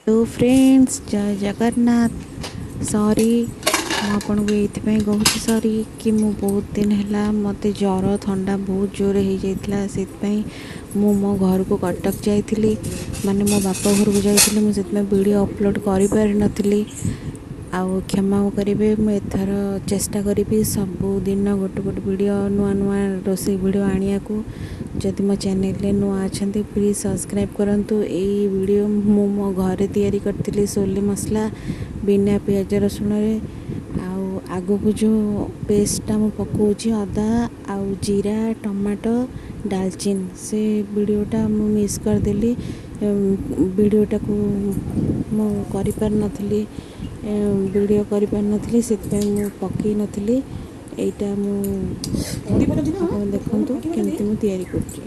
Hello friends, जय Jagannath. Sorry ମୁଁ ଆପଣଙ୍କୁ ଏଇଥିପାଇଁ କହୁଛି ସରି कि ମୁଁ ବହୁତ दिन ହେଲା ମୋତେ ଜ୍ୱର ଥଣ୍ଡା ବହୁତ ଜୋରରେ ହେଇଯାଇଥିଲା। ସେଥିପାଇଁ ମୁଁ ମୋ ଘରକୁ କଟକ ଯାଇଥିଲି, ମାନେ ମୋ ବାପା ଘରକୁ ଯାଇଥିଲି। ମୁଁ ସେଥିପାଇଁ ଭିଡ଼ିଓ ଅପଲୋଡ଼ କରିପାରିନଥିଲି। ଆଉ କ୍ଷମା କରିବେ। ମୁଁ ଏଥର ଚେଷ୍ଟା କରିବି ସବୁଦିନ ଗୋଟେ ଗୋଟେ ଭିଡ଼ିଓ ନୂଆ ନୂଆ ରୋଷେଇ ଭିଡ଼ିଓ ଆଣିବାକୁ। ଯଦି ମୋ ଚ୍ୟାନେଲରେ ନୂଆ ଅଛନ୍ତି ପ୍ଲିଜ୍ ସବସ୍କ୍ରାଇବ୍ କରନ୍ତୁ। ଏଇ ଭିଡ଼ିଓ ମୁଁ ମୋ ଘରେ ତିଆରି କରିଥିଲି ସୋଲେ ମସଲା ବିନା ପିଆଜ ରସୁଣରେ। ଆଉ ଆଗକୁ ଯେଉଁ ପେଷ୍ଟଟା ମୁଁ ପକାଉଛି ଅଦା ଆଉ ଜିରା ଟମାଟୋ ଡାଲଚିନି, ସେ ଭିଡ଼ିଓଟା ମୁଁ ମିସ୍ କରିଦେଲି। ଭିଡ଼ିଓଟାକୁ ମୁଁ କରିପାରିନଥିଲି, ସେଥିପାଇଁ ମୁଁ ପକାଇ ନଥିଲି। ଏଇଟା ମୁଁ ଆପଣ ଦେଖନ୍ତୁ କେମିତି ମୁଁ ତିଆରି କରୁଛି।